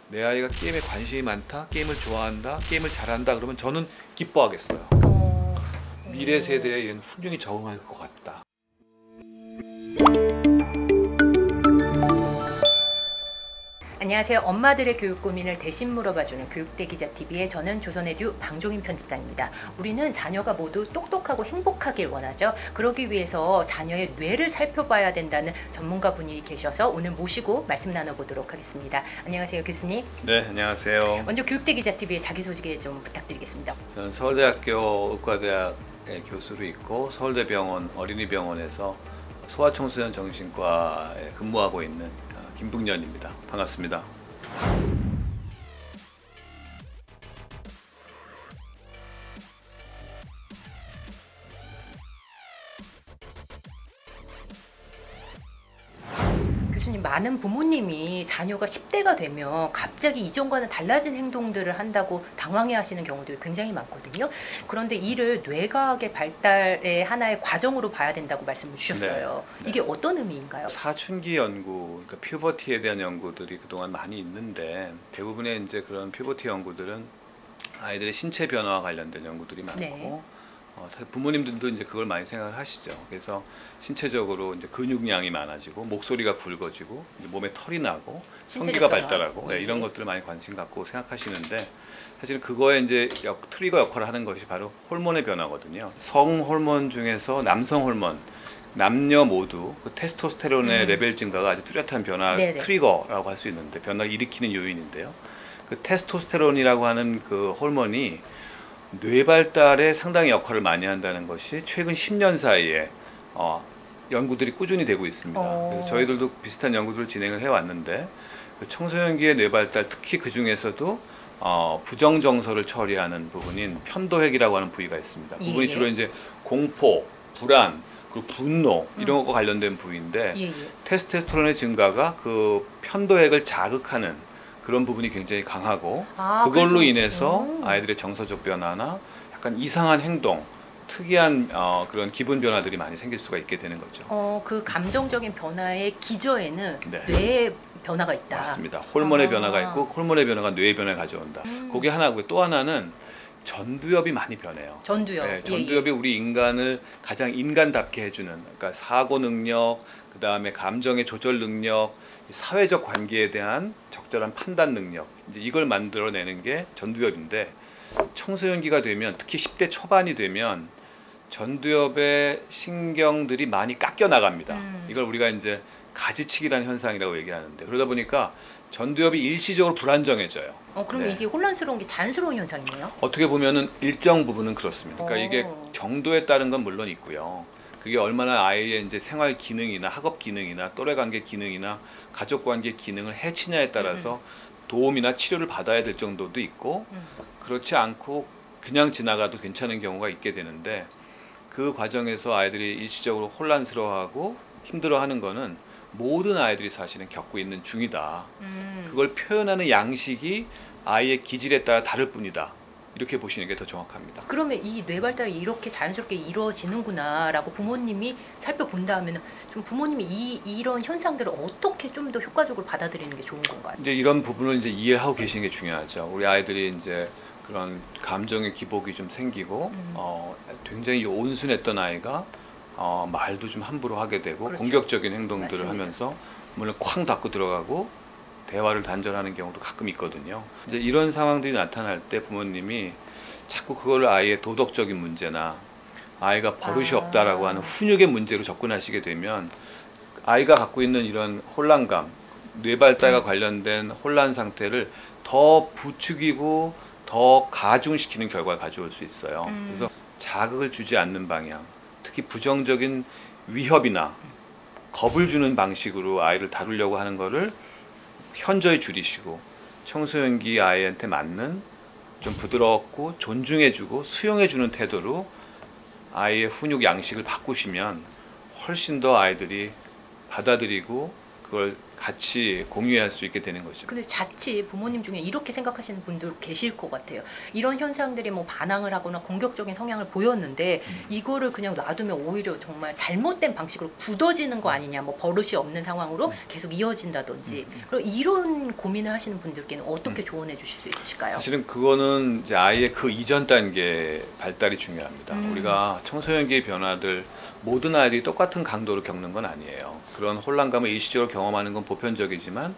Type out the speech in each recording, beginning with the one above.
내 아이가 게임에 관심이 많다, 게임을 좋아한다, 게임을 잘한다 그러면 저는 기뻐하겠어요. 미래 세대에 얘는 훌륭히 적응할 것 같다. 안녕하세요. 엄마들의 교육 고민을 대신 물어봐주는 교육대 기자TV의 저는 조선에듀 방종인 편집장입니다. 우리는 자녀가 모두 똑똑하고 행복하길 원하죠. 그러기 위해서 자녀의 뇌를 살펴봐야 된다는 전문가분이 계셔서 오늘 모시고 말씀 나눠보도록 하겠습니다. 안녕하세요, 교수님. 네, 안녕하세요. 먼저 교육대 기자TV의 자기소개 좀 부탁드리겠습니다. 저는 서울대학교 의과대학의 교수로 있고 서울대병원 어린이병원에서 소아청소년 정신과에 근무하고 있는 김북년입니다. 반갑습니다. 교수님, 많은 부모님이 자녀가 10대가 되면 갑자기 이전과는 달라진 행동들을 한다고 당황해 하시는 경우들이 굉장히 많거든요. 그런데 이를 뇌과학의 발달의 하나의 과정으로 봐야 된다고 말씀을 주셨어요. 네. 이게 어떤 의미인가요? 사춘기 연구, 그러니까 퓨버티에 대한 연구들이 그동안 많이 있는데 대부분의 이제 그런 퓨버티 연구들은 아이들의 신체 변화와 관련된 연구들이 많고 네. 사실 부모님들도 이제 그걸 많이 생각을 하시죠. 그래서 신체적으로 이제 근육량이 많아지고 목소리가 굵어지고 이제 몸에 털이 나고 성기가 발달하고 네. 이런 것들을 많이 관심 갖고 생각하시는데 사실 그거에 이제 트리거 역할을 하는 것이 바로 호르몬의 변화거든요. 성 호르몬 중에서 남성 호르몬 남녀 모두 그 테스토스테론의 레벨 증가가 아주 뚜렷한 변화 네네. 트리거라고 할 수 있는데 변화를 일으키는 요인인데요. 그 테스토스테론이라고 하는 그 호르몬이 뇌 발달에 상당히 역할을 많이 한다는 것이 최근 10년 사이에 연구들이 꾸준히 되고 있습니다. 그래서 저희들도 비슷한 연구들을 진행을 해왔는데 그 청소년기의 뇌 발달 특히 그 중에서도 부정 정서를 처리하는 부분인 편도핵이라고 하는 부위가 있습니다. 부분이 주로 이제 공포, 불안, 그리고 분노 이런 것과 관련된 부위인데 테스토스테론의 증가가 그 편도핵을 자극하는 그런 부분이 굉장히 강하고 그걸로 인해서 아이들의 정서적 변화나 약간 이상한 행동, 특이한 그런 기분 변화들이 많이 생길 수가 있게 되는 거죠. 그 감정적인 변화의 기저에는 네. 뇌의 변화가 있다. 맞습니다. 호르몬의 변화가 있고 호르몬의 변화가 뇌의 변화를 가져온다. 그게 하나고요. 또 하나는 전두엽이 많이 변해요. 전두엽. 네, 전두엽이 우리 인간을 가장 인간답게 해주는, 그러니까 사고 능력, 그 다음에 감정의 조절 능력, 사회적 관계에 대한 적절한 판단 능력, 이제 이걸 만들어내는 게 전두엽인데 청소년기가 되면 특히 10대 초반이 되면 전두엽의 신경들이 많이 깎여 나갑니다. 이걸 우리가 이제 가지치기라는 현상이라고 얘기하는데 그러다 보니까 전두엽이 일시적으로 불안정해져요. 그럼 네. 이게 혼란스러운 게 자연스러운 현상이네요? 어떻게 보면은 일정 부분은 그렇습니다. 그러니까 이게 정도에 따른 건 물론 있고요. 그게 얼마나 아이의 이제 생활 기능이나 학업 기능이나 또래 관계 기능이나 가족 관계 기능을 해치냐에 따라서 도움이나 치료를 받아야 될 정도도 있고 그렇지 않고 그냥 지나가도 괜찮은 경우가 있게 되는데 그 과정에서 아이들이 일시적으로 혼란스러워하고 힘들어하는 거는 모든 아이들이 사실은 겪고 있는 중이다. 그걸 표현하는 양식이 아이의 기질에 따라 다를 뿐이다. 이렇게 보시는 게 더 정확합니다. 그러면 이 뇌 발달이 이렇게 자연스럽게 이루어지는구나라고 부모님이 살펴본다면 좀 부모님이 이런 현상들을 어떻게 좀 더 효과적으로 받아들이는 게 좋은 건가요? 이제 이런 부분을 이제 이해하고 계시는 게 중요하죠. 우리 아이들이 이제 그런 감정의 기복이 좀 생기고 굉장히 온순했던 아이가 말도 좀 함부로 하게 되고 그렇죠. 공격적인 행동들을 맞습니다. 하면서 문을 쾅 닫고 들어가고 대화를 단절하는 경우도 가끔 있거든요. 이제 이런 상황들이 나타날 때 부모님이 자꾸 그걸 아이의 도덕적인 문제나 아이가 버릇이 없다라고 하는 훈육의 문제로 접근하시게 되면 아이가 갖고 있는 이런 혼란감, 뇌 발달과 관련된 혼란 상태를 더 부추기고 더 가중시키는 결과를 가져올 수 있어요. 그래서 자극을 주지 않는 방향, 특히 부정적인 위협이나 겁을 주는 방식으로 아이를 다루려고 하는 거를 현저히 줄이시고 청소년기 아이한테 맞는 좀 부드럽고 존중해주고 수용해주는 태도로 아이의 훈육 양식을 바꾸시면 훨씬 더 아이들이 받아들이고 그걸 같이 공유할 수 있게 되는 거죠. 근데 자칫 부모님 중에 이렇게 생각하시는 분들 계실 것 같아요. 이런 현상들이 뭐 반항을 하거나 공격적인 성향을 보였는데 이거를 그냥 놔두면 오히려 정말 잘못된 방식으로 굳어지는 거 아니냐, 뭐 버릇이 없는 상황으로 계속 이어진다든지. 그리고 이런 고민을 하시는 분들께는 어떻게 조언해 주실 수 있으실까요? 사실은 그거는 이제 아이의 그 이전 단계 발달이 중요합니다. 우리가 청소년기의 변화들 모든 아이들이 똑같은 강도로 겪는 건 아니에요. 그런 혼란감을 일시적으로 경험하는 건 보편적이지만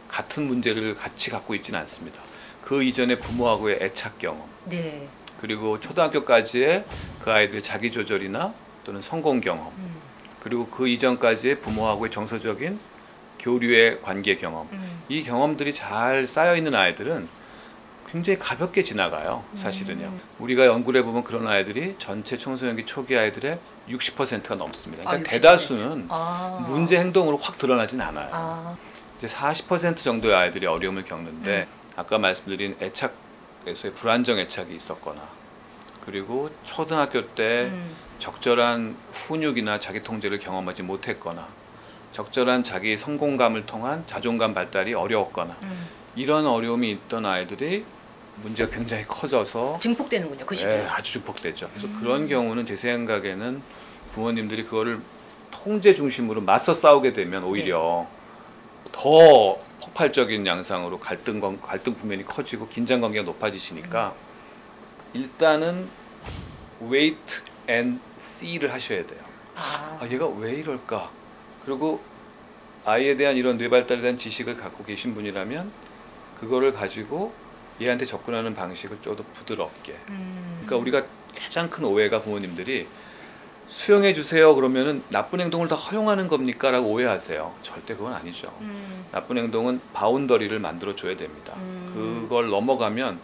같은 문제를 같이 갖고 있지는 않습니다. 그 이전에 부모하고의 애착 경험, 네. 그리고 초등학교까지의 그 아이들의 자기 조절이나 또는 성공 경험, 그리고 그 이전까지의 부모하고의 정서적인 교류의 관계 경험, 이 경험들이 잘 쌓여 있는 아이들은 굉장히 가볍게 지나가요. 사실은요. 우리가 연구를 해보면 그런 아이들이 전체 청소년기 초기 아이들의 60%가 넘습니다. 그러니까 60%. 대다수는 아. 문제 행동으로 확 드러나진 않아요. 아. 이제 40% 정도의 아이들이 어려움을 겪는데 아까 말씀드린 애착에서의 불안정 애착이 있었거나, 그리고 초등학교 때 적절한 훈육이나 자기 통제를 경험하지 못했거나, 적절한 자기 성공감을 통한 자존감 발달이 어려웠거나, 이런 어려움이 있던 아이들이 문제가 굉장히 커져서 증폭되는군요, 그 시기에. 네, 아주 증폭되죠. 그래서 그런 경우는 제 생각에는 부모님들이 그거를 통제 중심으로 맞서 싸우게 되면 오히려 더 폭발적인 양상으로 갈등 국면이 커지고 긴장 관계가 높아지시니까 일단은 wait and see를 하셔야 돼요. 아. 얘가 왜 이럴까? 그리고 아이에 대한 이런 뇌발달에 대한 지식을 갖고 계신 분이라면 그거를 가지고 얘한테 접근하는 방식을 좀 더 부드럽게. 그러니까 우리가 가장 큰 오해가 부모님들이 수용해 주세요 그러면은 나쁜 행동을 다 허용하는 겁니까? 라고 오해하세요. 절대 그건 아니죠. 나쁜 행동은 바운더리를 만들어 줘야 됩니다. 그걸 넘어가면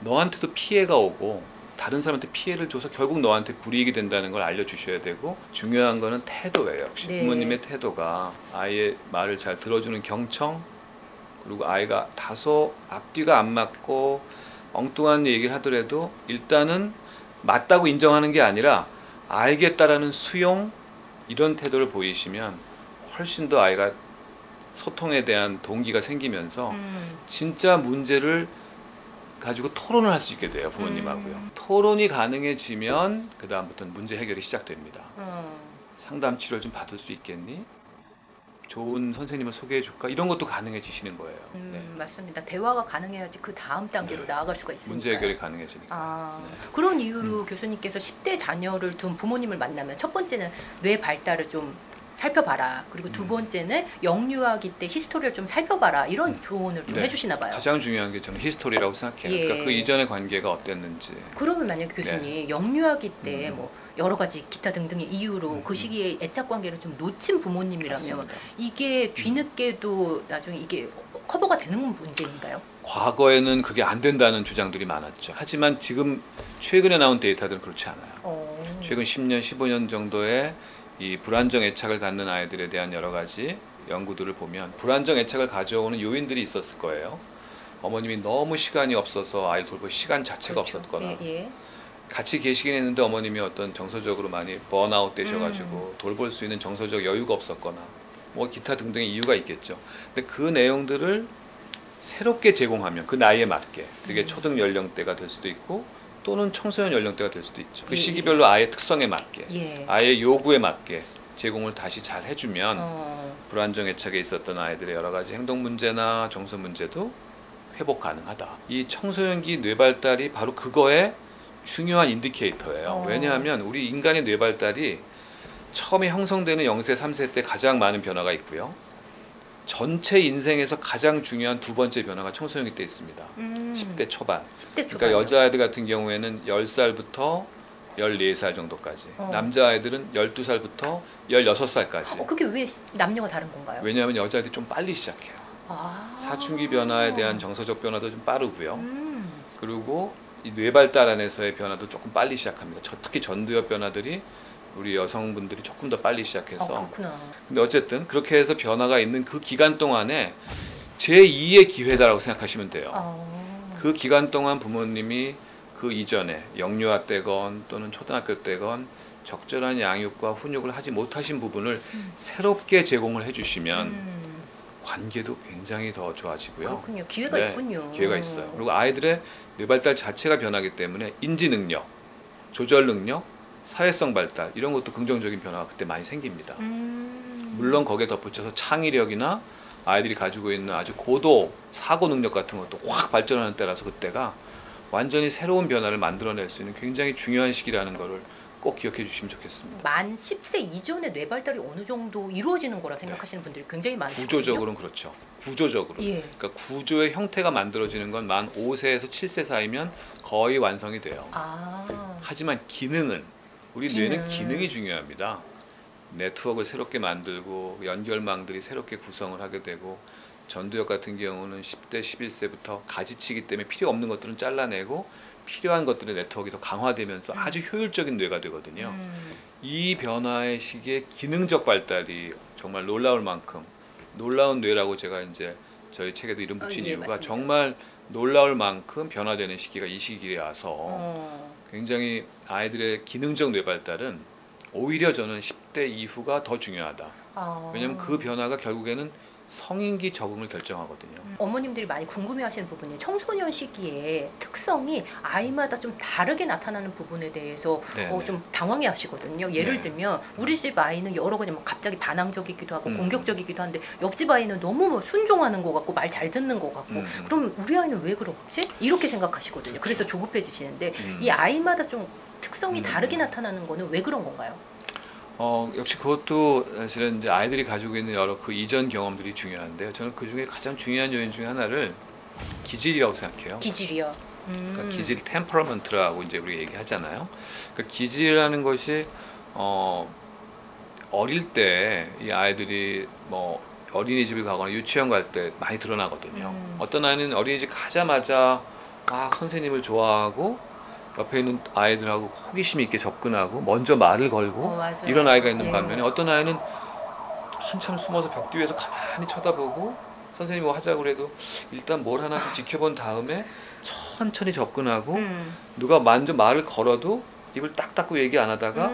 너한테도 피해가 오고 다른 사람한테 피해를 줘서 결국 너한테 불이익이 된다는 걸 알려주셔야 되고, 중요한 거는 태도예요. 역시 네. 부모님의 태도가 아이의 말을 잘 들어주는 경청, 그리고 아이가 다소 앞뒤가 안 맞고 엉뚱한 얘기를 하더라도 일단은 맞다고 인정하는 게 아니라 알겠다라는 수용, 이런 태도를 보이시면 훨씬 더 아이가 소통에 대한 동기가 생기면서 진짜 문제를 가지고 토론을 할 수 있게 돼요, 부모님하고요. 토론이 가능해지면 그 다음부터는 문제 해결이 시작됩니다. 상담 치료를 좀 받을 수 있겠니? 좋은 선생님을 소개해 줄까? 이런 것도 가능해지시는 거예요. 네. 맞습니다. 대화가 가능해야지 그 다음 단계로 네. 나아갈 수가 있으니까. 문제 해결이 가능해지니까. 아, 네. 그런 이유로 교수님께서 10대 자녀를 둔 부모님을 만나면 첫 번째는 뇌 발달을 좀 살펴봐라. 그리고 두 번째는 영유아기 때 히스토리를 좀 살펴봐라. 이런 조언을 좀 네. 해주시나 봐요. 가장 중요한 게 저는 히스토리라고 생각해요. 예. 그러니까 그 이전의 관계가 어땠는지. 그러면 만약 교수님 영유아기 때 뭐 여러 가지 기타 등등의 이유로 그 음. 시기에 애착 관계를 좀 놓친 부모님이라면 맞습니다. 이게 뒤늦게도 나중에 이게 커버가 되는 문제인가요? 과거에는 그게 안 된다는 주장들이 많았죠. 하지만 지금 최근에 나온 데이터들은 그렇지 않아요. 최근 10년, 15년 정도의 이 불안정 애착을 갖는 아이들에 대한 여러 가지 연구들을 보면 불안정 애착을 가져오는 요인들이 있었을 거예요. 어머님이 너무 시간이 없어서 아이를 돌볼 시간 자체가 그렇죠. 없었거나, 예, 예. 같이 계시긴 했는데 어머님이 어떤 정서적으로 많이 번아웃 되셔가지고 돌볼 수 있는 정서적 여유가 없었거나, 뭐 기타 등등의 이유가 있겠죠. 근데 그 내용들을 새롭게 제공하면 그 나이에 맞게, 그게 초등 연령대가 될 수도 있고 또는 청소년 연령대가 될 수도 있죠. 그 예, 시기별로 아이의 특성에 맞게, 예. 아이의 요구에 맞게 제공을 다시 잘 해주면 어, 불안정 애착에 있었던 아이들의 여러 가지 행동 문제나 정서 문제도 회복 가능하다. 이 청소년기 뇌발달이 바로 그거의 중요한 인디케이터예요. 왜냐하면 우리 인간의 뇌발달이 처음에 형성되는 0세, 3세 때 가장 많은 변화가 있고요. 전체 인생에서 가장 중요한 두 번째 변화가 청소년기 때 있습니다. 10대 초반. 10대 초반. 그러니까 여자아이들 같은 경우에는 10살부터 14살 정도까지, 남자아이들은 12살부터 16살까지. 그게 왜 남녀가 다른 건가요? 왜냐하면 여자아이들이 좀 빨리 시작해요. 아. 사춘기 변화에 대한 정서적 변화도 좀 빠르고요. 그리고 이 뇌발달 안에서의 변화도 조금 빨리 시작합니다. 특히 전두엽 변화들이 우리 여성분들이 조금 더 빨리 시작해서. 그렇구나. 근데 어쨌든 그렇게 해서 변화가 있는 그 기간 동안에 제2의 기회다라고 생각하시면 돼요. 그 기간 동안 부모님이 그 이전에 영유아 때건 또는 초등학교 때건 적절한 양육과 훈육을 하지 못하신 부분을 새롭게 제공을 해주시면 관계도 굉장히 더 좋아지고요. 그렇군요. 기회가 네, 있군요. 기회가 있어요. 그리고 아이들의 뇌발달 자체가 변하기 때문에 인지 능력, 조절 능력, 사회성 발달 이런 것도 긍정적인 변화가 그때 많이 생깁니다. 물론 거기에 덧붙여서 창의력이나 아이들이 가지고 있는 아주 고도 사고 능력 같은 것도 확 발전하는 때라서 그때가 완전히 새로운 변화를 만들어낼 수 있는 굉장히 중요한 시기라는 것을 꼭 기억해 주시면 좋겠습니다. 만 10세 이전에 뇌발달이 어느 정도 이루어지는 거라 생각하시는 분들이 굉장히 많으시거든요. 구조적으로는 그렇죠. 구조적으로. 예. 그러니까 구조의 형태가 만들어지는 건 만 5세에서 7세 사이면 거의 완성이 돼요. 하지만 기능은 우리 뇌는 기능이 중요합니다. 네트워크를 새롭게 만들고 연결망들이 새롭게 구성을 하게 되고 전두엽 같은 경우는 10대, 11세부터 가지치기 때문에 필요 없는 것들은 잘라내고 필요한 것들의 네트워크가 더 강화되면서 아주 효율적인 뇌가 되거든요. 이 변화의 시기에 기능적 발달이 정말 놀라울 만큼 놀라운 뇌라고 제가 이제 저희 책에도 이름 붙인 이유가 맞습니다. 정말 놀라울 만큼 변화되는 시기가 이 시기라서 굉장히 아이들의 기능적 뇌 발달은 오히려 저는 10대 이후가 더 중요하다. 왜냐하면 그 변화가 결국에는 성인기 적응을 결정하거든요. 어머님들이 많이 궁금해하시는 부분이 청소년 시기에 특성이 아이마다 좀 다르게 나타나는 부분에 대해서 좀 당황해하시거든요. 예를 들면 우리 집 아이는 여러 가지 뭐 갑자기 반항적이기도 하고 공격적이기도 한데 옆집 아이는 너무 뭐 순종하는 것 같고 말 잘 듣는 것 같고 그럼 우리 아이는 왜 그렇지? 이렇게 생각하시거든요. 그래서 조급해지시는데 이 아이마다 좀 특성이 다르게 나타나는 거는 왜 그런 건가요? 역시 그것도 사실은 이제 아이들이 가지고 있는 여러 그 이전 경험들이 중요한데요. 저는 그 중에 가장 중요한 요인 중에 하나를 기질이라고 생각해요. 기질이요. 그러니까 기질 템퍼러먼트라고 이제 우리 얘기하잖아요. 그러니까 기질이라는 것이 어릴 때 이 아이들이 뭐 어린이집을 가거나 유치원 갈 때 많이 드러나거든요. 어떤 아이는 어린이집 가자마자 막 선생님을 좋아하고 옆에 있는 아이들하고 호기심 있게 접근하고 먼저 말을 걸고 이런 아이가 있는 반면에 어떤 아이는 한참 숨어서 벽 뒤에서 가만히 쳐다보고 선생님이 뭐 하자고 그래도 일단 뭘 하나 좀 지켜본 다음에 천천히 접근하고 누가 먼저 말을 걸어도 입을 딱 닫고 얘기 안 하다가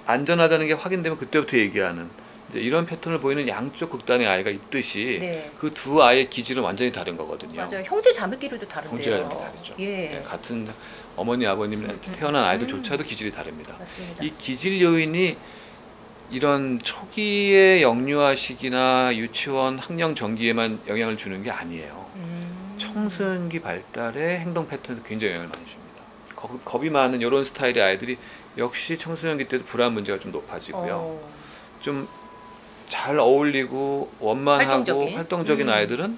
안전하다는 게 확인되면 그때부터 얘기하는 이제 이런 패턴을 보이는 양쪽 극단의 아이가 있듯이 그 두 아이의 기질은 완전히 다른 거거든요. 맞아요. 형제 자매끼리도 다른데요. 형제 자매끼리 다르죠. 예. 같은 어머니 아버님한테 태어난 아이들조차도 기질이 다릅니다. 맞습니다. 이 기질 요인이 이런 초기의 영유아 시기나 유치원 학령 전기에만 영향을 주는 게 아니에요. 청소년기 발달에 행동 패턴도 굉장히 영향을 많이 줍니다. 겁이 많은 이런 스타일의 아이들이 역시 청소년기 때도 불안 문제가 좀 높아지고요. 좀 잘 어울리고 원만하고 활동적인 아이들은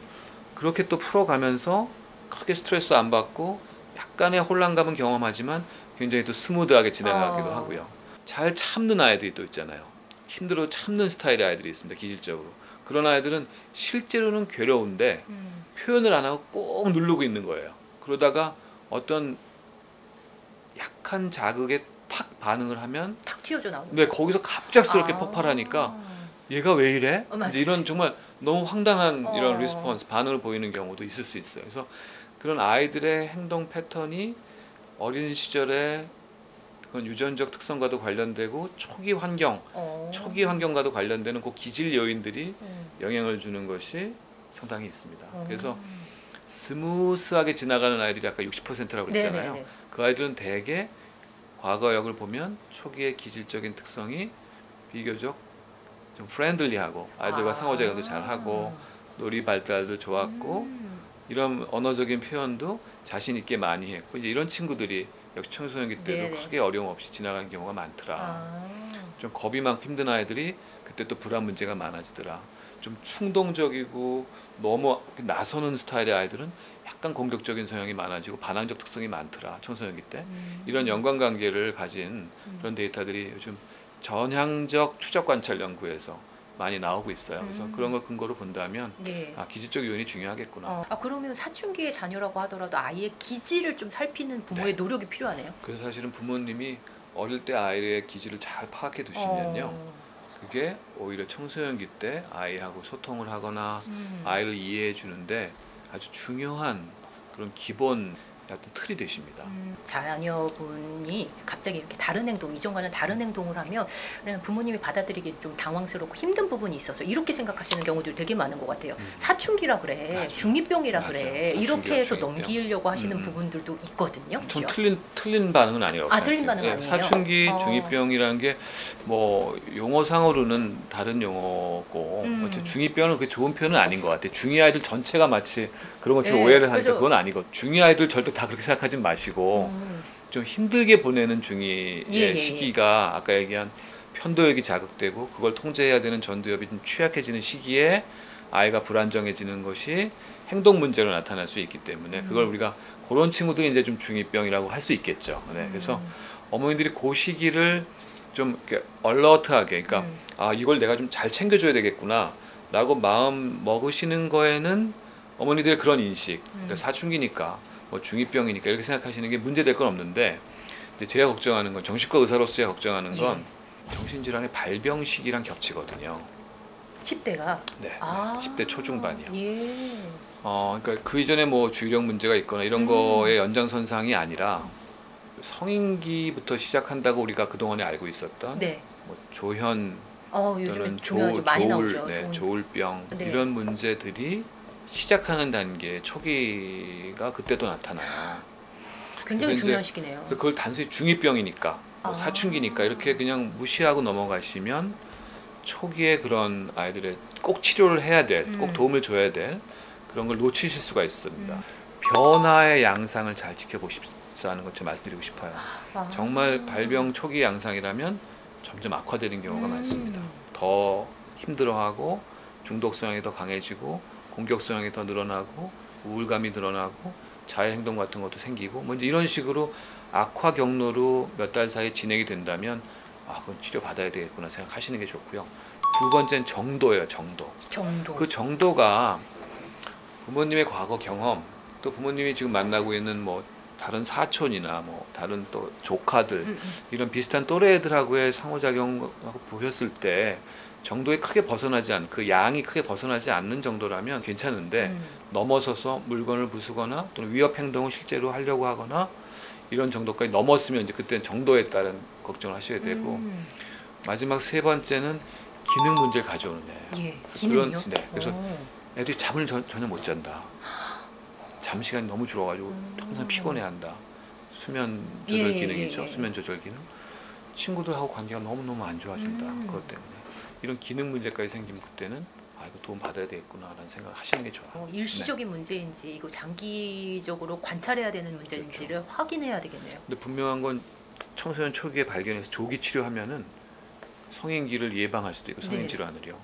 그렇게 또 풀어가면서 크게 스트레스 안 받고 약간의 혼란감은 경험하지만 굉장히 또 스무드하게 진행하기도 하고요. 잘 참는 아이들이 또 있잖아요. 힘들어 참는 스타일의 아이들이 있습니다. 기질적으로. 그런 아이들은 실제로는 괴로운데 표현을 안 하고 꼭 누르고 있는 거예요. 그러다가 어떤 약한 자극에 탁 반응을 하면 탁 튀어져 나오는 네, 거기서 갑작스럽게 폭발하니까 얘가 왜 이래? 이제 이런 정말 너무 황당한 이런 리스폰스, 반응을 보이는 경우도 있을 수 있어요. 그래서 그런 아이들의 행동 패턴이 어린 시절에 그건 유전적 특성과도 관련되고 초기 환경과도 관련되는 그 기질 요인들이 영향을 주는 것이 상당히 있습니다. 그래서 스무스하게 지나가는 아이들이 아까 60%라고 그랬잖아요. 네네네. 그 아이들은 대개 과거 역을 보면 초기의 기질적인 특성이 비교적 좀 프렌들리하고 아이들과 상호작용도 잘하고 놀이 발달도 좋았고 이런 언어적인 표현도 자신 있게 많이 했고 이제 이런 친구들이 역시 청소년기 때도 크게 어려움 없이 지나가는 경우가 많더라. 좀 겁이 많고 힘든 아이들이 그때 또 불안 문제가 많아지더라. 좀 충동적이고 너무 나서는 스타일의 아이들은 약간 공격적인 성향이 많아지고 반항적 특성이 많더라. 청소년기 때. 이런 연관관계를 가진 그런 데이터들이 요즘 전향적 추적 관찰 연구에서 많이 나오고 있어요. 그래서 그런 걸 근거로 본다면 기질적 요인이 중요하겠구나. 그러면 사춘기의 자녀라고 하더라도 아이의 기질을 좀 살피는 부모의 노력이 필요하네요. 그래서 사실은 부모님이 어릴 때 아이의 기질을 잘 파악해 두시면요. 그게 오히려 청소년기 때 아이하고 소통을 하거나 아이를 이해해 주는데 아주 중요한 그런 기본 어떤 틀이 되십니다. 자녀분이 갑자기 이렇게 다른 행동, 이전과는 다른 행동을 하면 그냥 부모님이 받아들이기 좀 당황스럽고 힘든 부분이 있어서 이렇게 생각하시는 경우들이 되게 많은 것 같아요. 사춘기라 그래, 맞아요. 중2병이라 맞아요. 그래, 사춘기와 이렇게 해서 중2병. 넘기려고 하시는 부분들도 있거든요. 전 그렇죠? 틀린 반응은 아니라고 아, 틀린 생각해요. 반응은 아니에요? 사춘기 중2병이라는 게 뭐 용어상으로는 다른 용어고 어쨌든 중2병은 그게 좋은 표현은 아닌 것 같아요. 중2 아이들 전체가 마치 그런 것처럼 네, 오해를 하니까 그래서- 그건 아니고 중2 아이들 절대 다 그렇게 생각하지 마시고 좀 힘들게 보내는 중2의 예. 시기가 아까 얘기한 편도역이 자극되고 그걸 통제해야 되는 전두엽이 좀 취약해지는 시기에 아이가 불안정해지는 것이 행동 문제로 나타날 수 있기 때문에 그걸 우리가 그런 친구들이 이제 좀 중2병이라고 할 수 있겠죠. 네, 그래서 어머니들이 그 시기를 좀 이렇게 얼러트하게, 그러니까 아 이걸 내가 좀 잘 챙겨줘야 되겠구나라고 마음 먹으시는 거에는 어머니들의 그런 인식, 그러니까 사춘기니까 뭐 중2병이니까 이렇게 생각하시는 게 문제될 건 없는데 이제 제가 걱정하는 건 정신과 의사로서의 걱정하는 건 정신질환의 발병 시기랑 겹치거든요. 10대가? 네, 아, 10대 초중반이요. 예. 그러니까 그 이전에 뭐 주의력 문제가 있거나 이런 거의 연장선상이 아니라 성인기부터 시작한다고 우리가 그동안에 알고 있었던 네. 뭐 조현 요즘에 또는 중요하죠. 많이 나오죠. 조울병 네. 이런 문제들이 시작하는 단계 초기가 그때도 나타나요. 굉장히 그래서 중요한 이제 시기네요. 그걸 단순히 중2병이니까 뭐 사춘기니까 이렇게 그냥 무시하고 넘어가시면 초기에 그런 아이들의 꼭 치료를 해야 될, 꼭 도움을 줘야 될 그런 걸 놓치실 수가 있습니다. 변화의 양상을 잘 지켜보십사는 것 좀 말씀드리고 싶어요. 정말 발병 초기 양상이라면 점점 악화되는 경우가 많습니다. 더 힘들어하고 중독 성향이 더 강해지고 공격 성향이 더 늘어나고 우울감이 늘어나고 자해 행동 같은 것도 생기고 뭐 이제 이런 식으로 악화 경로로 몇 달 사이 진행이 된다면 그건 치료 받아야 되겠구나 생각하시는 게 좋고요. 두 번째는 정도예요. 정도. 그 정도가 부모님의 과거 경험, 또 부모님이 지금 만나고 있는 뭐 다른 사촌이나 뭐 다른 또 조카들 이런 비슷한 또래들하고의 상호작용하고 보셨을 때 정도에 크게 벗어나지 않는 그 양이 크게 벗어나지 않는 정도라면 괜찮은데 넘어서서 물건을 부수거나 또는 위협 행동을 실제로 하려고 하거나 이런 정도까지 넘었으면 이제 그때는 정도에 따른 걱정을 하셔야 되고 마지막 세 번째는 기능 문제를 가져오는 애예요. 예, 기능이요? 그래서 애들이 잠을 전혀 못 잔다. 잠 시간이 너무 줄어가지고 항상 피곤해한다. 수면 조절 기능이죠. 수면 조절 기능. 친구들하고 관계가 너무너무 안 좋아진다. 그것 때문에. 이런 기능 문제까지 생기면 그때는 이거 도움 받아야 되겠구나라는 생각을 하시는 게 좋아요. 일시적인 문제인지 이거 장기적으로 관찰해야 되는 문제인지를 확인해야 되겠네요. 근데 분명한 건 청소년 초기에 발견해서 조기 치료하면은 성인기를 예방할 수도 있고 성인 질환을요.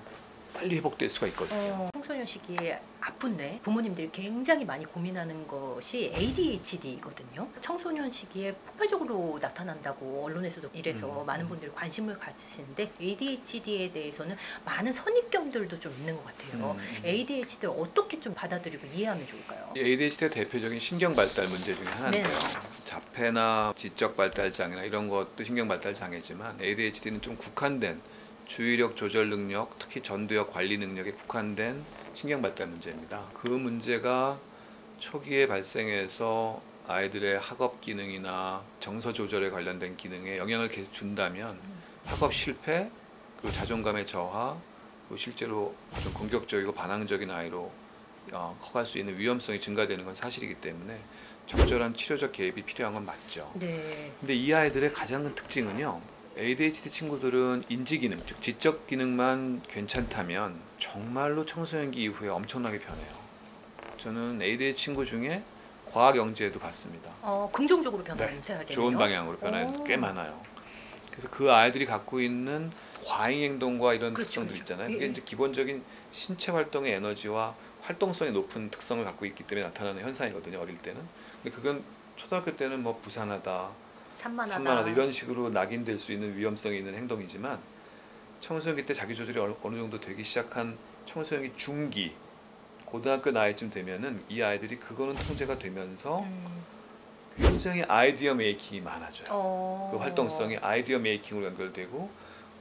빨리 회복될 수가 있거든요. 청소년 시기에 아픈 뇌 부모님들이 굉장히 많이 고민하는 것이 ADHD거든요. 청소년 시기에 폭발적으로 나타난다고 언론에서도 이래서 많은 분들이 관심을 가지시는데 ADHD에 대해서는 많은 선입견들도 좀 있는 것 같아요. ADHD를 어떻게 좀 받아들이고 이해하면 좋을까요? ADHD의 대표적인 신경 발달 문제 중에 하나인데요. 네. 자폐나 지적 발달 장애나 이런 것도 신경 발달 장애지만 ADHD는 좀 국한된 주의력 조절 능력, 특히 전두엽 관리 능력에 국한된 신경 발달 문제입니다. 그 문제가 초기에 발생해서 아이들의 학업 기능이나 정서 조절에 관련된 기능에 영향을 계속 준다면 학업 실패, 그리고 자존감의 저하, 그리고 실제로 좀 공격적이고 반항적인 아이로 커갈 수 있는 위험성이 증가되는 건 사실이기 때문에 적절한 치료적 개입이 필요한 건 맞죠. 네. 근데 이 아이들의 가장 큰 특징은요. ADHD 친구들은 인지 기능, 즉 지적 기능만 괜찮다면 정말로 청소년기 이후에 엄청나게 변해요. 저는 ADHD 친구 중에 과학 영재도 봤습니다. 긍정적으로 변하는 세월이네요. 좋은 방향으로 변하는 꽤 많아요. 그래서 그 아이들이 갖고 있는 과잉 행동과 이런 특성들 있잖아요. 그게 이제 기본적인 신체 활동의 에너지와 활동성이 높은 특성을 갖고 있기 때문에 나타나는 현상이거든요. 어릴 때는. 근데 그건 초등학교 때는 뭐 부산하다, 산만하다 이런 식으로 낙인될 수 있는 위험성이 있는 행동이지만 청소년기 때 자기 조절이 어느 정도 되기 시작한 청소년기 중기, 고등학교 나이쯤 되면은 이 아이들이 그거는 통제가 되면서 굉장히 아이디어 메이킹이 많아져요. 그 활동성이 아이디어 메이킹으로 연결되고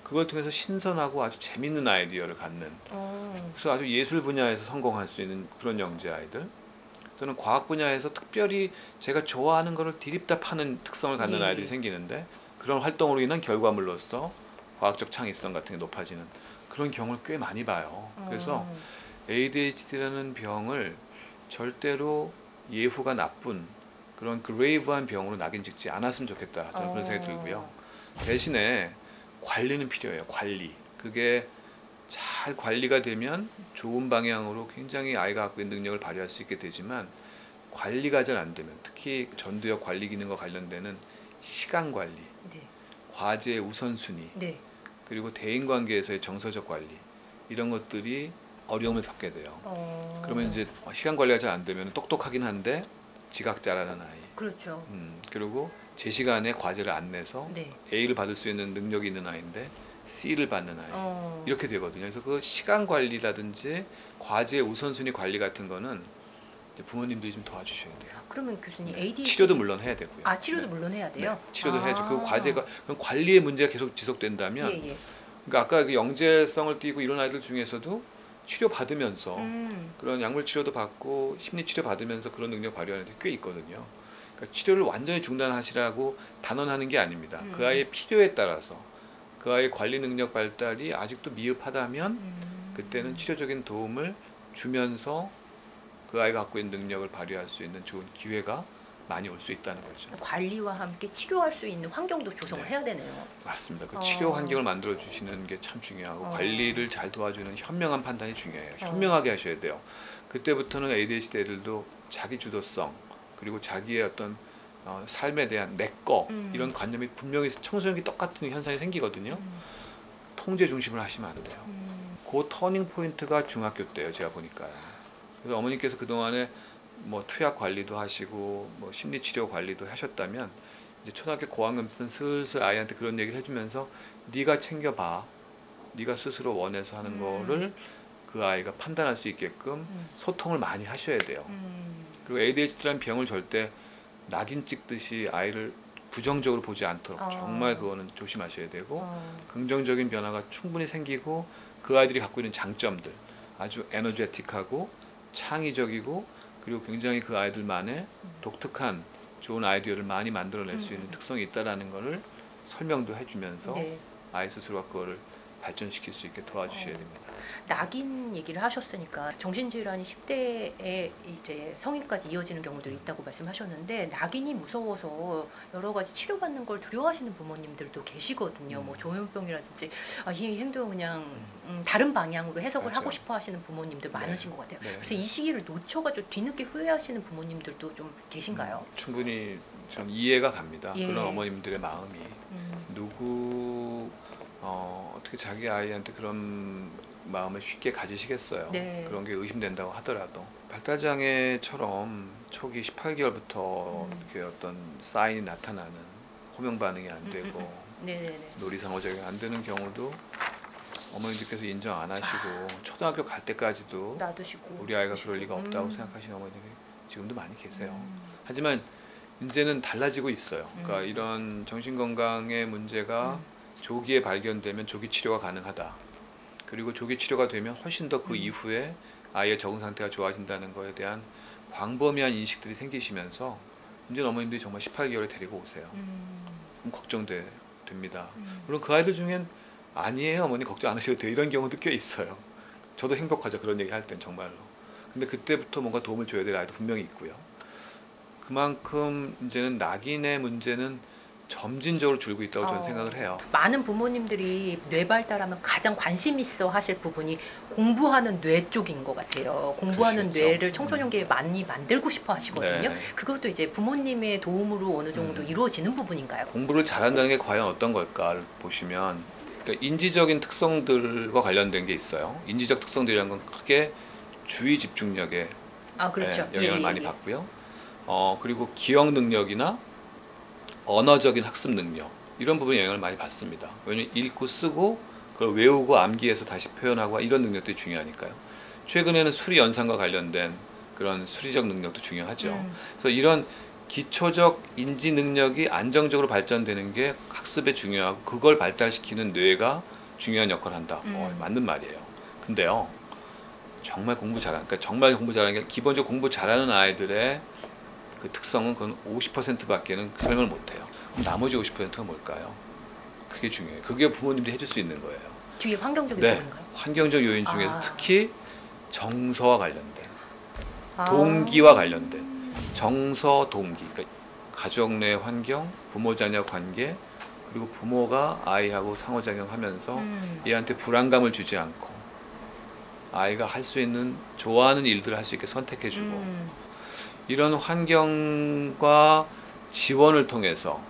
그걸 통해서 신선하고 아주 재밌는 아이디어를 갖는 그래서 아주 예술 분야에서 성공할 수 있는 그런 영재 아이들. 또는 과학 분야에서 특별히 제가 좋아하는 거를 디립다 파는 특성을 갖는 예. 아이들이 생기는데 그런 활동으로 인한 결과물로서 과학적 창의성 같은 게 높아지는 그런 경우를 꽤 많이 봐요. 그래서 ADHD라는 병을 절대로 예후가 나쁜 그런 그레이브한 병으로 낙인 찍지 않았으면 좋겠다. 저는 그런 생각이 들고요. 대신에 관리는 필요해요. 관리. 그게 잘 관리가 되면 좋은 방향으로 굉장히 아이가 갖고 있는 능력을 발휘할 수 있게 되지만 관리가 잘 안 되면 특히 전두엽 관리 기능과 관련되는 시간 관리, 네. 과제의 우선순위, 네. 그리고 대인관계에서의 정서적 관리 이런 것들이 어려움을 겪게 돼요. 그러면 이제 시간 관리가 잘 안 되면 똑똑하긴 한데 지각자라는 아이. 그렇죠. 그리고 제 시간에 과제를 안 내서 네. A를 받을 수 있는 능력이 있는 아이인데 C를 받는 아이. 이렇게 되거든요. 그래서 그 시간 관리라든지 과제의 우선순위 관리 같은 거는 이제 부모님들이 좀 도와주셔야 돼요. 그러면 교수님 ADHD 치료도 물론 해야 되고요. 아, 치료도 물론 해야 돼요? 네, 치료도 해야죠. 그 과제가 그럼 관리의 문제가 계속 지속된다면 예. 그러니까 아까 그 영재성을 띠고 이런 아이들 중에서도 치료 받으면서 그런 약물 치료도 받고 심리 치료 받으면서 그런 능력 발휘하는 애들이 꽤 있거든요. 그러니까 치료를 완전히 중단하시라고 단언하는 게 아닙니다. 그 아이의 필요에 따라서 그 아이의 관리 능력 발달이 아직도 미흡하다면 그때는 치료적인 도움을 주면서 그 아이가 갖고 있는 능력을 발휘할 수 있는 좋은 기회가 많이 올 수 있다는 거죠. 관리와 함께 치료할 수 있는 환경도 조성을 네. 해야 되네요. 맞습니다. 그 치료 환경을 만들어 주시는 게 참 중요하고 관리를 잘 도와주는 현명한 판단이 중요해요. 현명하게 하셔야 돼요. 그때부터는 ADHD 애들도 자기 주도성 그리고 자기의 어떤 삶에 대한 내 거 이런 관념이 분명히 청소년기 똑같은 현상이 생기거든요. 통제 중심을 하시면 안 돼요. 그 터닝 포인트가 중학교 때예요. 제가 보니까. 그래서 어머니께서 그동안에 뭐 투약 관리도 하시고 뭐 심리 치료 관리도 하셨다면 이제 초등학교 고학년 때는 슬슬 아이한테 그런 얘기를 해주면서 네가 챙겨봐, 네가 스스로 원해서 하는 거를 그 아이가 판단할 수 있게끔 소통을 많이 하셔야 돼요. 그리고 ADHD라는 병을 절대 낙인 찍듯이 아이를 부정적으로 보지 않도록 정말 그거는 조심하셔야 되고 긍정적인 변화가 충분히 생기고 그 아이들이 갖고 있는 장점들 아주 에너제틱하고 창의적이고 그리고 굉장히 그 아이들만의 독특한 좋은 아이디어를 많이 만들어낼 수 있는 특성이 있다라는 것을 설명도 해주면서 네. 아이 스스로가 그거를 발전시킬 수 있게 도와주셔야 됩니다. 낙인 얘기를 하셨으니까 정신질환이 10대에 이제 성인까지 이어지는 경우들이 있다고 말씀하셨는데 낙인이 무서워서 여러 가지 치료받는 걸 두려워하시는 부모님들도 계시거든요. 뭐 조현병이라든지 이 행동을 그냥 다른 방향으로 해석을 맞아요. 하고 싶어 하시는 부모님들 많으신 것 같아요. 네. 그래서 이 시기를 놓쳐가지고 뒤늦게 후회하시는 부모님들도 좀 계신가요? 충분히 전 이해가 갑니다. 예. 그런 어머님들의 마음이 누구 어떻게 자기 아이한테 그런 마음을 쉽게 가지시겠어요. 네. 그런 게 의심된다고 하더라도 발달장애처럼 초기 18개월부터 이렇게 어떤 사인이 나타나는 호명 반응이 안 되고 네네네. 놀이상호작용이 안 되는 경우도 어머니들께서 인정 안 하시고 초등학교 갈 때까지도 놔두시고 우리 아이가 그럴 리가 없다고 생각하시는 어머니들이 지금도 많이 계세요. 하지만 이제는 달라지고 있어요. 그러니까 이런 정신건강의 문제가 조기에 발견되면 조기 치료가 가능하다. 그리고 조기 치료가 되면 훨씬 더 그 이후에 아이의 적응 상태가 좋아진다는 거에 대한 광범위한 인식들이 생기시면서 이제 어머님들이 정말 18개월에 데리고 오세요. 그럼 걱정됩니다. 물론 그 아이들 중엔 아니에요 어머니 걱정 안 하셔도 돼요 이런 경우도 꽤 있어요. 저도 행복하죠 그런 얘기 할 땐 정말로. 근데 그때부터 뭔가 도움을 줘야 될 아이도 분명히 있고요. 그만큼 이제는 낙인의 문제는 점진적으로 줄고 있다고 저는 생각을 해요. 많은 부모님들이 뇌 발달하면 가장 관심 있어 하실 부분이 공부하는 뇌 쪽인 것 같아요. 공부하는 그러시겠죠. 뇌를 청소년기에 많이 만들고 싶어 하시거든요. 네. 그것도 이제 부모님의 도움으로 어느 정도 이루어지는 부분인가요? 공부를 잘한다는 게 과연 어떤 걸까를 보시면 그러니까 인지적인 특성들과 관련된 게 있어요. 인지적 특성들이라는 건 크게 주의 집중력에 그렇죠. 영향을 많이 받고요. 그리고 기억 능력이나 언어적인 학습 능력 이런 부분에 영향을 많이 받습니다. 왜냐하면 읽고 쓰고 그걸 외우고 암기해서 다시 표현하고 이런 능력들이 중요하니까요. 최근에는 수리 연산과 관련된 그런 수리적 능력도 중요하죠. 그래서 이런 기초적 인지 능력이 안정적으로 발전되는 게 학습에 중요하고 그걸 발달시키는 뇌가 중요한 역할을 한다. 맞는 말이에요. 근데요. 정말 공부 잘하는, 그러니까 정말 공부 잘하는 게 기본적으로 공부 잘하는 아이들의 그 특성은 그건 50%밖에는 설명을 못해요. 그럼 나머지 50%가 뭘까요? 그게 중요해요. 그게 부모님들이 해줄 수 있는 거예요. 뒤에 환경적인 네, 요인인가요? 환경적 요인 중에서 특히 정서와 관련된, 아. 동기와 관련된 정서, 동기, 그러니까 가족 내 환경, 부모 자녀 관계, 그리고 부모가 아이하고 상호작용하면서 얘한테 불안감을 주지 않고 아이가 할 수 있는 좋아하는 일들을 할 수 있게 선택해주고 이런 환경과 지원을 통해서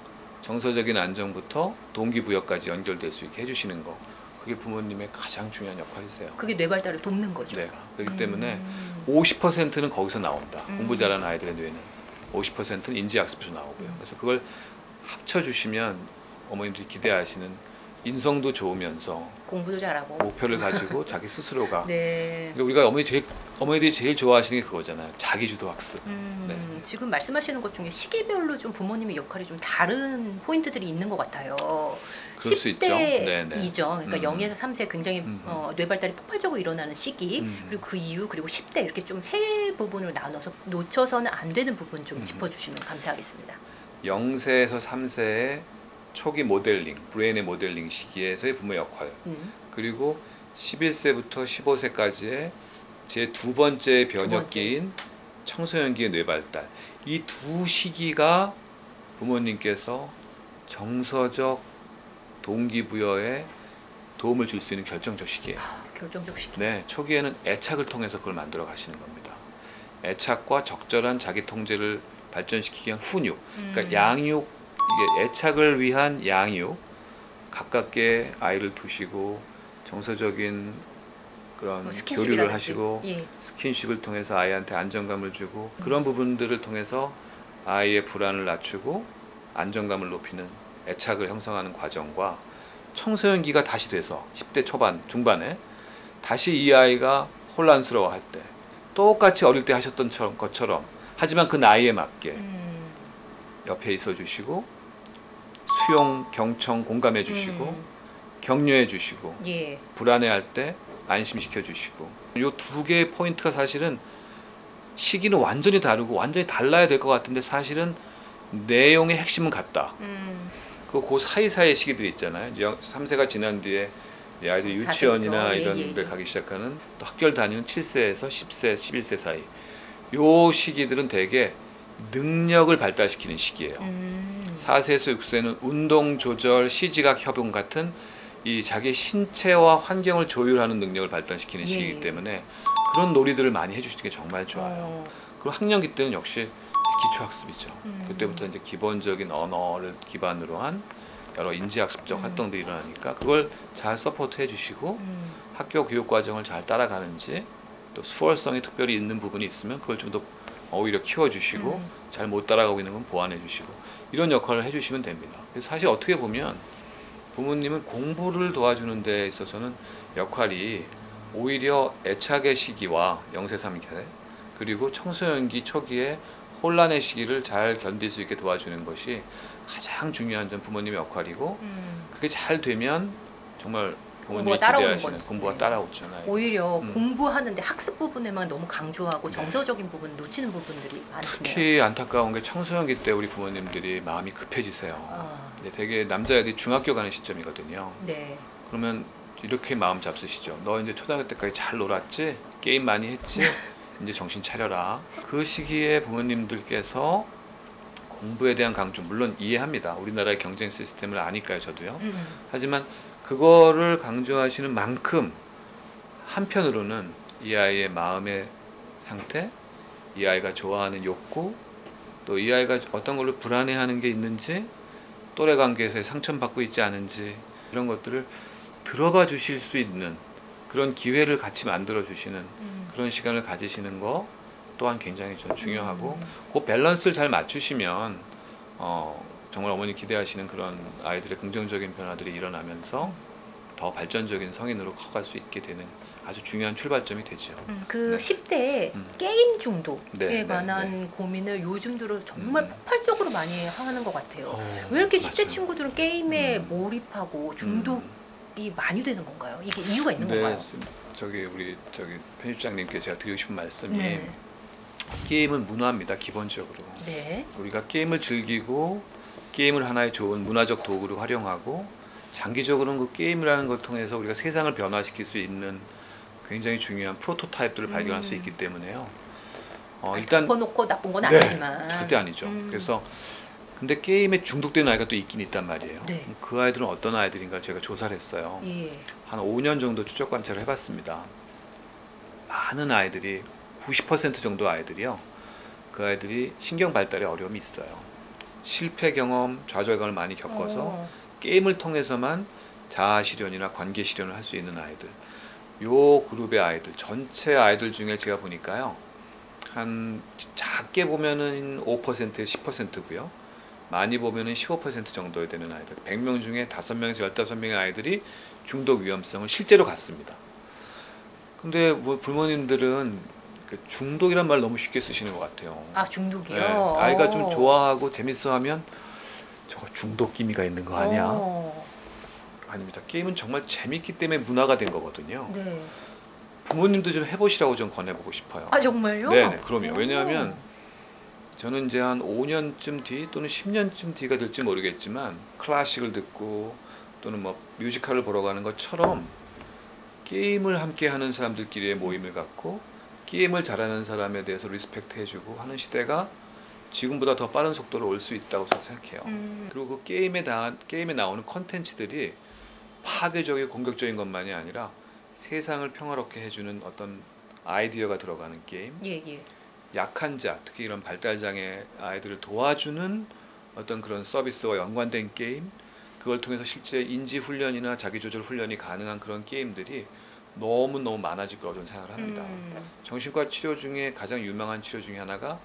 정서적인 안정부터 동기부여까지 연결될 수 있게 해주시는 거, 그게 부모님의 가장 중요한 역할이세요. 그게 뇌 발달을 돕는 거죠. 네. 그렇기 때문에 50%는 거기서 나온다. 공부 잘하는 아이들의 뇌는 50%는 인지학습에서 나오고요. 그래서 그걸 합쳐주시면 어머님들이 기대하시는 인성도 좋으면서 공부도 잘하고 목표를 가지고 자기 스스로가 네. 그러니까 우리가 어머니들이 제일 좋아하시는 게 그거잖아요. 자기주도 학습. 네. 지금 말씀하시는 것 중에 시기별로 좀 부모님의 역할이 좀 다른 포인트들이 있는 것 같아요. 그럴 수 있죠. 네네. 10대이죠. 그러니까 0에서 3세 굉장히 뇌 발달이 폭발적으로 일어나는 시기, 그리고 그 이후, 그리고 10대 이렇게 좀 세 부분으로 나눠서 놓쳐서는 안 되는 부분 좀 짚어주시면 감사하겠습니다. 0세에서 3세의 초기 모델링, 브레인의 모델링 시기에서의 부모 역할, 그리고 11세부터 15세까지의 제 두 번째 변혁기인 청소년기의 뇌발달, 이 두 시기가 부모님께서 정서적 동기부여에 도움을 줄 수 있는 결정적 시기예요. 결정적 시기. 네, 초기에는 애착을 통해서 그걸 만들어 가시는 겁니다. 애착과 적절한 자기 통제를 발전시키기 위한 훈육, 그러니까 양육, 이게 애착을 위한 양육, 가깝게 아이를 두시고 정서적인 그런 교류를 하시고 스킨십을 통해서 아이한테 안정감을 주고 그런 부분들을 통해서 아이의 불안을 낮추고 안정감을 높이는 애착을 형성하는 과정과 청소년기가 다시 돼서 10대 초반, 중반에 다시 이 아이가 혼란스러워할 때 똑같이 어릴 때 하셨던 것처럼 하지만 그 나이에 맞게 옆에 있어 주시고 수용, 경청, 공감해 주시고 격려해 주시고 불안해할 때 안심시켜 주시고 이 두 개의 포인트가 사실은 시기는 완전히 다르고 완전히 달라야 될 것 같은데 사실은 내용의 핵심은 같다. 그 사이사이의 시기들이 있잖아요. 3세가 지난 뒤에 아이들 유치원이나 이런 데 가기 시작하는 또 학교를 다니는 7세에서 10세, 11세 사이 요 시기들은 대개 능력을 발달시키는 시기예요. 4세에서 6세는 운동 조절, 시지각 협용 같은 이 자기 신체와 환경을 조율하는 능력을 발달시키는 시기이기 때문에 그런 놀이들을 많이 해주시는 게 정말 좋아요. 그리고 학령기 때는 역시 기초학습이죠. 그때부터 이제 기본적인 언어를 기반으로 한 여러 인지학습적 활동들이 일어나니까 그걸 잘 서포트 해주시고 학교 교육 과정을 잘 따라가는지 또 수월성이 특별히 있는 부분이 있으면 그걸 좀 더 오히려 키워주시고 잘 못 따라가고 있는 건 보완해주시고 이런 역할을 해주시면 됩니다. 그래서 사실 어떻게 보면 부모님은 공부를 도와주는 데 있어서는 역할이 오히려 애착의 시기와 0세 3세 그리고 청소년기 초기에 혼란의 시기를 잘 견딜 수 있게 도와주는 것이 가장 중요한 점 부모님의 역할이고 그게 잘 되면 정말 부모님이 기대하시는 공부가 따라오잖아요. 오히려 공부하는데 학습 부분에만 너무 강조하고 정서적인 부분 놓치는 부분들이 많으시네요. 특히 안타까운 게 청소년기 때 우리 부모님들이 마음이 급해지세요. 되게 남자애들이 중학교 가는 시점이거든요. 그러면 이렇게 마음 잡수시죠. 너 이제 초등학교 때까지 잘 놀았지? 게임 많이 했지? 이제 정신 차려라. 그 시기에 부모님들께서 공부에 대한 강조 물론 이해합니다. 우리나라의 경쟁 시스템을 아니까요, 저도요. 하지만 그거를 강조하시는 만큼 한편으로는 이 아이의 마음의 상태, 이 아이가 좋아하는 욕구, 또 이 아이가 어떤 걸로 불안해하는 게 있는지, 또래 관계에서 상처받고 있지 않은지 이런 것들을 들어봐 주실 수 있는 그런 기회를 같이 만들어 주시는 그런 시간을 가지시는 거 또한 굉장히 좀 중요하고 그 밸런스를 잘 맞추시면 정말 어머니 기대하시는 그런 아이들의 긍정적인 변화들이 일어나면서 더 발전적인 성인으로 커갈 수 있게 되는 아주 중요한 출발점이 되죠. 그 10대 게임 중독에 관한 고민을 요즘 들어 정말 폭발적으로 많이 하는 것 같아요. 왜 이렇게 10대 친구들은 게임에 몰입하고 중독이 많이 되는 건가요? 이게 이유가 있는 건가요? 우리 편집장님께 제가 드리고 싶은 말씀이 네. 게임은 문화입니다. 기본적으로 네. 우리가 게임을 즐기고 게임을 하나의 좋은 문화적 도구로 활용하고 장기적으로는 그 게임이라는 걸 통해서 우리가 세상을 변화시킬 수 있는 굉장히 중요한 프로토타입들을 발견할 수 있기 때문에요. 일단 덮어놓고 나쁜 건 네, 아니지만 절대 아니죠. 그래서 근데 게임에 중독된 아이가 또 있긴 있단 말이에요. 네. 그 아이들은 어떤 아이들인가 제가 조사를 했어요. 예. 한 5년 정도 추적 관찰을 해봤습니다. 많은 아이들이 90% 정도 아이들이요. 그 아이들이 신경 발달에 어려움이 있어요. 실패 경험, 좌절감을 많이 겪어서 게임을 통해서만 자아 실현이나 관계 실현을 할 수 있는 아이들. 요 그룹의 아이들, 전체 아이들 중에 제가 보니까요. 한 작게 보면은 5%, 10%고요. 많이 보면은 15% 정도 되는 아이들. 100명 중에 5명에서 15명의 아이들이 중독 위험성을 실제로 갖습니다. 근데 뭐 부모님들은 그 중독이란 말 너무 쉽게 쓰시는 것 같아요. 아, 중독이요? 네, 아이가 좀 좋아하고 재밌어하면 저거 중독 기미가 있는 거 아니야? 아닙니다. 게임은 정말 재밌기 때문에 문화가 된 거거든요. 네. 부모님도 좀 해보시라고 좀 권해보고 싶어요. 아, 정말요? 네네, 그럼요. 왜냐하면 저는 이제 한 5년쯤 뒤 또는 10년쯤 뒤가 될지 모르겠지만 클래식을 듣고 또는 뭐 뮤지컬을 보러 가는 것처럼 게임을 함께 하는 사람들끼리의 모임을 갖고 게임을 잘하는 사람에 대해서 리스펙트 해주고 하는 시대가 지금보다 더 빠른 속도로 올 수 있다고 저는 생각해요. 그리고 그 게임에 나오는 컨텐츠들이 파괴적이고 공격적인 것만이 아니라 세상을 평화롭게 해주는 어떤 아이디어가 들어가는 게임, 예, 예. 약한 자, 특히 이런 발달장애 아이들을 도와주는 어떤 그런 서비스와 연관된 게임, 그걸 통해서 실제 인지 훈련이나 자기조절 훈련이 가능한 그런 게임들이 너무너무 많아질 거라고 저는 생각을 합니다. 정신과 치료 중에 가장 유명한 치료 중에 하나가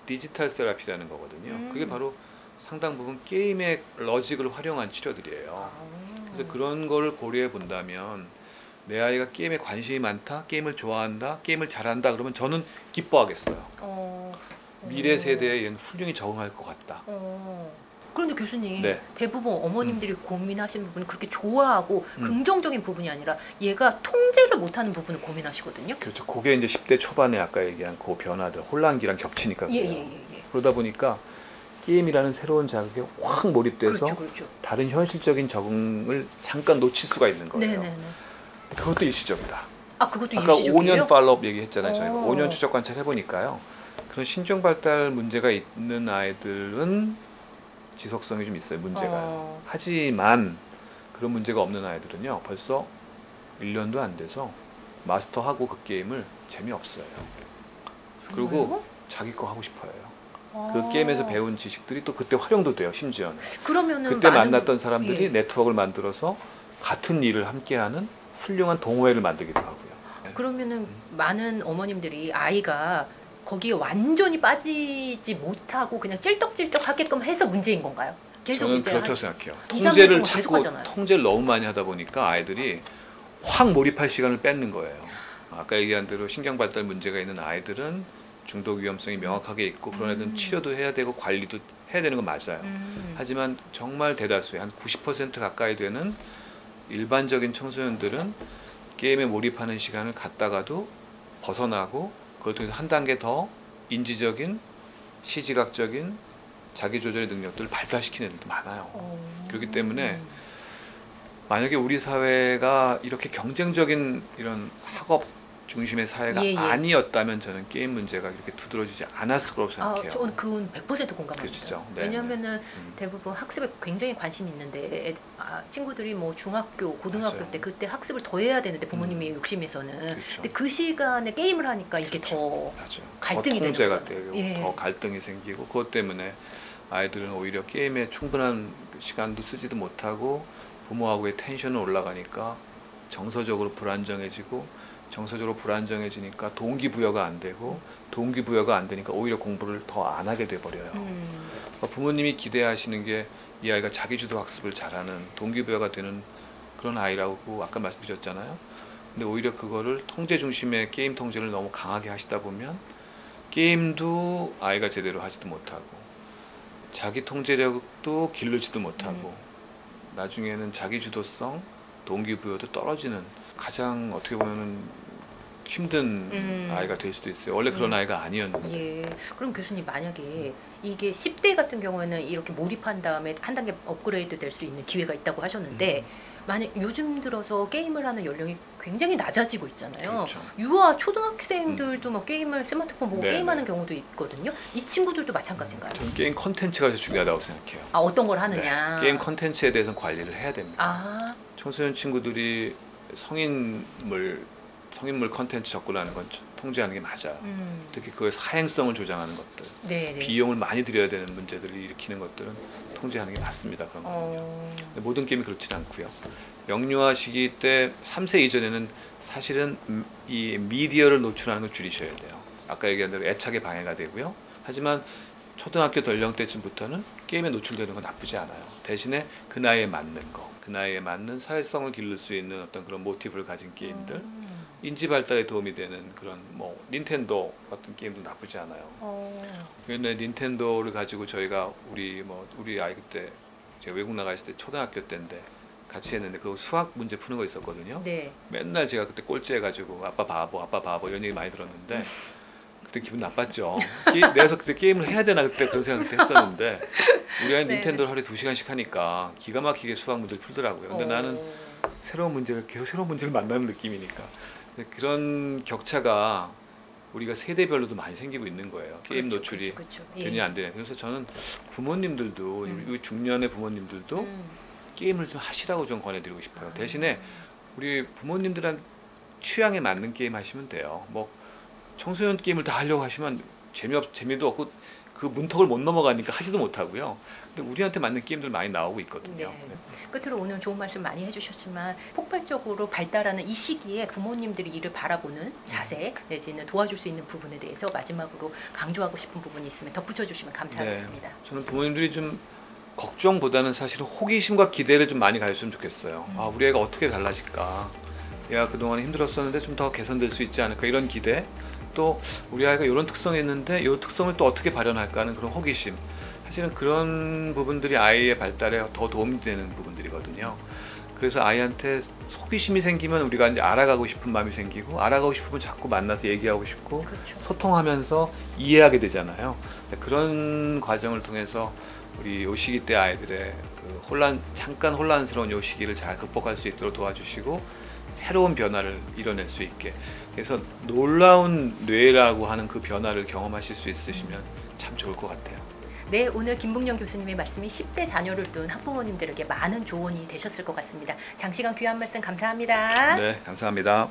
디지털 세라피라는 거거든요. 그게 바로 상당 부분 게임의 러직을 활용한 치료들이에요. 그래서 그런 걸 고려해 본다면 내 아이가 게임에 관심이 많다, 게임을 좋아한다, 게임을 잘한다 그러면 저는 기뻐하겠어요. 미래 세대에 얘는 훌륭히 적응할 것 같다. 그런데 교수님, 네. 대부분 어머님들이 고민하시는 부분은 그렇게 좋아하고 긍정적인 부분이 아니라 얘가 통제를 못하는 부분을 고민하시거든요. 그렇죠. 그게 이제 10대 초반에 아까 얘기한 그 변화들, 혼란기랑 겹치니까 예, 그래요. 예, 예, 예. 그러다 보니까 게임이라는 새로운 자극에 확 몰입돼서 그렇죠, 그렇죠. 다른 현실적인 적응을 잠깐 놓칠 수가 있는 거예요. 네네네. 그것도 일시적이다. 아, 그것도 아까 일시적이에요? 5년 팔로업 얘기했잖아요. 저희가 어. 5년 추적 관찰 해보니까요. 그런 신경 발달 문제가 있는 아이들은 지속성이 좀 있어요. 문제가요. 하지만 그런 문제가 없는 아이들은요. 벌써 1년도 안 돼서 마스터하고 그 게임을 재미없어요. 그리고 정말요? 자기 거 하고 싶어요. 그 게임에서 배운 지식들이 또 그때 활용도 돼요. 심지어는. 그러면은 그때 많은- 만났던 사람들이 예. 네트워크를 만들어서 같은 일을 함께하는 훌륭한 동호회를 만들기도 하고요. 그러면은 많은 어머님들이 아이가 거기에 완전히 빠지지 못하고 그냥 찔떡찔떡 하게끔 해서 문제인 건가요? 계속 저는 이제 그렇다고 생각해요. 2, 3년 통제를 동안 계속 자꾸 하잖아요. 통제를 너무 많이 하다 보니까 아이들이 확 몰입할 시간을 뺏는 거예요. 아까 얘기한 대로 신경 발달 문제가 있는 아이들은 중독 위험성이 명확하게 있고 그런 애들은 치료도 해야 되고 관리도 해야 되는 건 맞아요. 하지만 정말 대다수의 한 90% 가까이 되는 일반적인 청소년들은 게임에 몰입하는 시간을 갖다가도 벗어나고 그걸 통해서 한 단계 더 인지적인, 시지각적인 자기조절의 능력들을 발달시키는 애들도 많아요. 그렇기 때문에 만약에 우리 사회가 이렇게 경쟁적인 이런 학업 중심의 사회가 예, 예. 아니었다면 저는 게임 문제가 이렇게 두드러지지 않았을 거라고 아, 생각해요. 저는 그건 100% 공감합니다. 그렇죠. 네, 왜냐면은 대부분 학습에 굉장히 관심이 있는데 친구들이 뭐 중학교, 고등학교 맞아요. 때 그때 학습을 더 해야 되는데 부모님의 욕심에서는 그렇죠. 근데 그 시간에 게임을 하니까 이게 더 맞아요. 갈등이 더 통제가 되는 되고 거예요. 예. 더 갈등이 생기고 그것 때문에 아이들은 오히려 게임에 충분한 시간도 쓰지도 못하고 부모하고의 텐션은 올라가니까 정서적으로 불안정해지고 정서적으로 불안정해지니까 동기부여가 안 되고 동기부여가 안 되니까 오히려 공부를 더 안 하게 돼버려요. 그러니까 부모님이 기대하시는 게 이 아이가 자기주도 학습을 잘하는 동기부여가 되는 그런 아이라고 아까 말씀드렸잖아요. 근데 오히려 그거를 통제 중심의 게임 통제를 너무 강하게 하시다 보면 게임도 아이가 제대로 하지도 못하고 자기 통제력도 기르지도 못하고 나중에는 자기 주도성, 동기부여도 떨어지는 가장 어떻게 보면은 힘든 아이가 될 수도 있어요. 원래 그런 아이가 아니었는데. 예. 그럼 교수님 만약에 이게 10대 같은 경우에는 이렇게 몰입한 다음에 한 단계 업그레이드 될 수 있는 기회가 있다고 하셨는데 만약 요즘 들어서 게임을 하는 연령이 굉장히 낮아지고 있잖아요. 그렇죠. 유아 초등학생들도 뭐 게임을 스마트폰 보고 네, 게임하는 경우도 있거든요. 이 친구들도 마찬가지인가요? 저는 게임 컨텐츠가 아주 중요하다고 생각해요. 아, 어떤 걸 하느냐. 네. 게임 컨텐츠에 대해서는 관리를 해야 됩니다. 아, 청소년 친구들이 성인물 컨텐츠 접근하는 건 통제하는 게 맞아요. 특히 그 사행성을 조장하는 것들, 네, 네. 비용을 많이 들여야 되는 문제들을 일으키는 것들은 통제하는 게 맞습니다. 그런 거는요. 근데 모든 게임이 그렇지는 않고요. 영유아 시기 때 3세 이전에는 사실은 이 미디어를 노출하는 걸 줄이셔야 돼요. 아까 얘기한 대로 애착에 방해가 되고요. 하지만 초등학교 연령대쯤부터는 게임에 노출되는 건 나쁘지 않아요. 대신에 그 나이에 맞는 거, 그 나이에 맞는 사회성을 기를 수 있는 어떤 그런 모티브를 가진 게임들, 인지 발달에 도움이 되는 그런 뭐 닌텐도 같은 게임도 나쁘지 않아요. 근데 닌텐도를 가지고 저희가 우리 아이 그때 제가 외국 나가 있을 때 초등학교 때인데 같이 했는데 그 수학 문제 푸는 거 있었거든요. 네. 맨날 제가 그때 꼴찌해가지고 아빠 바보 이런 얘기 많이 들었는데 그때 기분 나빴죠. 내가 그때 게임을 해야 되나 그때 그런 생각 그때 했었는데 우리 아이 네. 닌텐도를 하루에 2시간씩 하니까 기가 막히게 수학 문제를 풀더라고요. 근데 나는 계속 새로운 문제를 만나는 느낌이니까 그런 격차가 우리가 세대별로도 많이 생기고 있는 거예요. 게임 그렇죠, 노출이 그렇죠, 그렇죠. 되냐 안 되냐. 그래서 저는 부모님들도 우리 중년의 부모님들도 게임을 좀 하시라고 좀 권해드리고 싶어요. 대신에 우리 부모님들한 취향에 맞는 게임 하시면 돼요. 뭐 청소년 게임을 다 하려고 하시면 재미도 없고 그 문턱을 못 넘어가니까 하지도 못하고요. 근데 우리한테 맞는 게임들 많이 나오고 있거든요. 네. 끝으로 오늘 좋은 말씀 많이 해주셨지만 폭발적으로 발달하는 이 시기에 부모님들이 이를 바라보는 자세 내지는 도와줄 수 있는 부분에 대해서 마지막으로 강조하고 싶은 부분이 있으면 덧붙여 주시면 감사하겠습니다. 네. 저는 부모님들이 좀 걱정보다는 사실은 호기심과 기대를 좀 많이 가졌으면 좋겠어요. 아, 우리 애가 어떻게 달라질까? 얘가 그동안 힘들었었는데 좀 더 개선될 수 있지 않을까? 이런 기대. 또 우리 아이가 이런 특성이 있는데 이 특성을 또 어떻게 발현할까 하는 그런 호기심. 사실은 그런 부분들이 아이의 발달에 더 도움이 되는 부분들이거든요. 그래서 아이한테 호기심이 생기면 우리가 이제 알아가고 싶은 마음이 생기고 알아가고 싶으면 자꾸 만나서 얘기하고 싶고 그렇죠. 소통하면서 이해하게 되잖아요. 그런 과정을 통해서 우리 요 시기 때 아이들의 그 잠깐 혼란스러운 요 시기를 잘 극복할 수 있도록 도와주시고 새로운 변화를 이뤄낼 수 있게 그래서 놀라운 뇌라고 하는 그 변화를 경험하실 수 있으시면 참 좋을 것 같아요. 네, 오늘 김북년 교수님의 말씀이 10대 자녀를 둔 학부모님들에게 많은 조언이 되셨을 것 같습니다. 장시간 귀한 말씀 감사합니다. 네, 감사합니다.